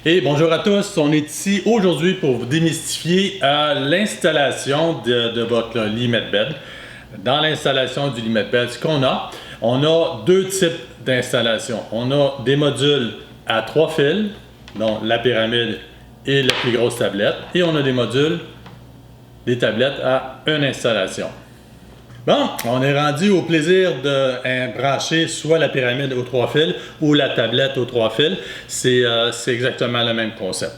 Et bonjour à tous, on est ici aujourd'hui pour vous démystifier l'installation de votre lit Medbed. Dans l'installation du lit Medbed, ce qu'on a, on a deux types d'installation. On a des modules à 3 fils, dont la pyramide et la plus grosse tablette, et on a des modules, des tablettes à une installation. Bon, on est rendu au plaisir de brancher soit la pyramide aux 3 fils ou la tablette aux 3 fils. C'est exactement le même concept.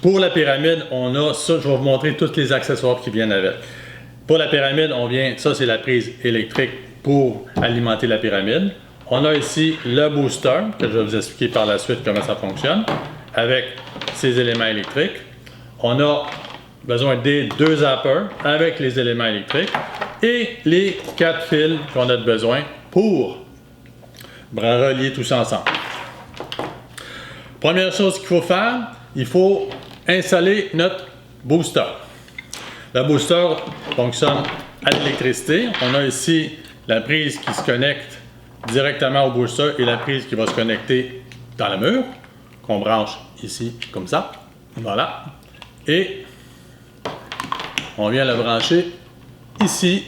Pour la pyramide, on a ça, je vais vous montrer tous les accessoires qui viennent avec. Pour la pyramide, ça c'est la prise électrique pour alimenter la pyramide. On a ici le booster, que je vais vous expliquer par la suite comment ça fonctionne, avec ses éléments électriques. On a besoin des 2 zappers avec les éléments électriques et les 4 fils qu'on a besoin pour relier tout ça ensemble. Première chose qu'il faut faire, il faut installer notre booster. Le booster fonctionne à l'électricité. On a ici la prise qui se connecte directement au booster et la prise qui va se connecter dans le mur, qu'on branche ici comme ça. Voilà. Et on vient le brancher ici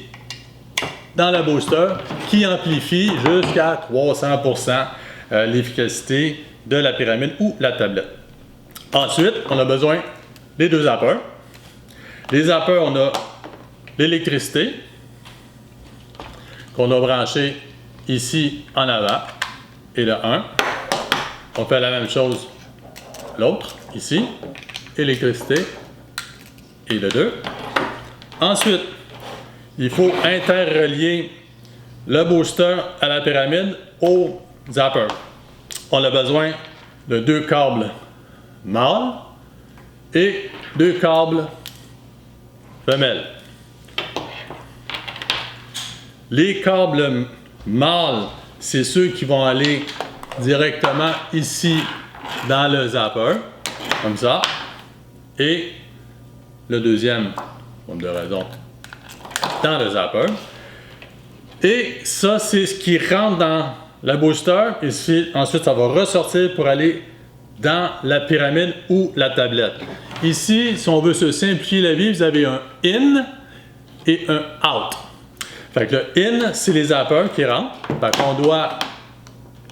dans le booster qui amplifie jusqu'à 300% l'efficacité de la pyramide ou la tablette. Ensuite, on a besoin des 2 zappers. Les zappers, on a l'électricité qu'on a branché ici en avant et le 1. On fait la même chose l'autre ici, électricité et le 2. Ensuite, il faut interrelier le booster à la pyramide au zapper. On a besoin de 2 câbles mâles et 2 câbles femelles. Les câbles mâles, c'est ceux qui vont aller directement ici dans le zapper, comme ça. Et le deuxième, pour de raison, dans le zapper. Et ça, c'est ce qui rentre dans le booster. Et ensuite, ça va ressortir pour aller dans la pyramide ou la tablette. Ici, si on veut se simplifier la vie, vous avez un in et un out. Fait que le in, c'est les zappers qui rentrent. Fait qu'on doit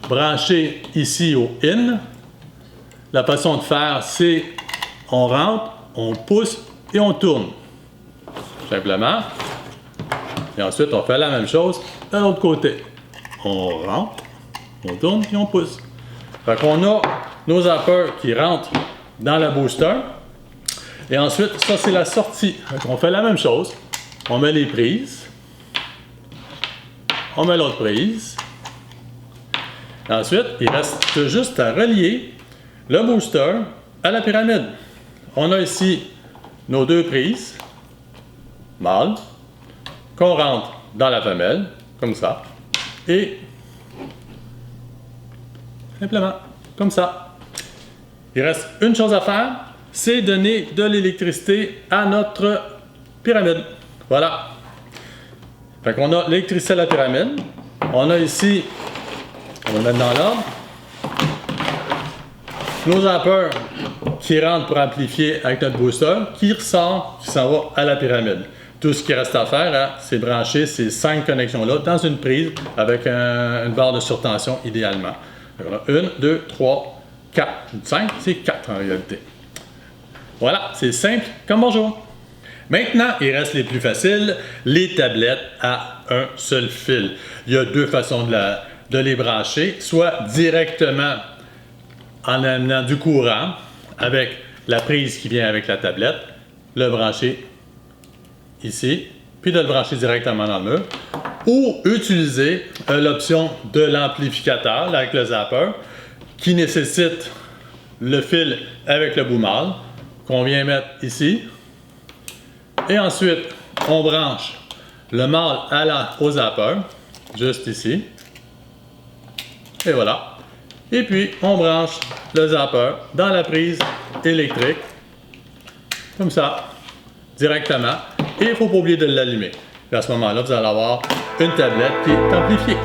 brancher ici au in. La façon de faire, c'est on rentre, on pousse et on tourne. Simplement. Et ensuite, on fait la même chose de l'autre côté. On rentre, on tourne et on pousse. Fait qu'on a nos zappers qui rentrent dans le booster. Et ensuite, ça, c'est la sortie. Fait qu'on fait la même chose. On met les prises. On met l'autre prise. Et ensuite, il reste juste à relier le booster à la pyramide. On a ici nos 2 prises mâles qu'on rentre dans la femelle, comme ça, et simplement, comme ça. Il reste une chose à faire, c'est donner de l'électricité à notre pyramide. Voilà. Fait qu'on a l'électricité à la pyramide. On a ici, on va mettre dans l'ordre, nos zappers qui rentrent pour amplifier avec notre booster, qui ressort, qui s'en va à la pyramide. Tout ce qui reste à faire, c'est brancher ces 5 connexions-là dans une prise avec une barre de surtension idéalement. On a 1, 2, 3, 4. 5, c'est 4 en réalité. Voilà, c'est simple comme bonjour. Maintenant, il reste les plus faciles, les tablettes à un seul fil. Il y a 2 façons de les brancher, soit directement en amenant du courant avec la prise qui vient avec la tablette, le brancher ici, puis de le brancher directement dans le mur, ou utiliser l'option de l'amplificateur avec le zapper qui nécessite le fil avec le bout mâle qu'on vient mettre ici, et ensuite on branche le mâle au zapper, juste ici, et voilà. Et puis on branche le zapper dans la prise électrique, comme ça, directement. Et il ne faut pas oublier de l'allumer. À ce moment-là, vous allez avoir une tablette qui est amplifiée.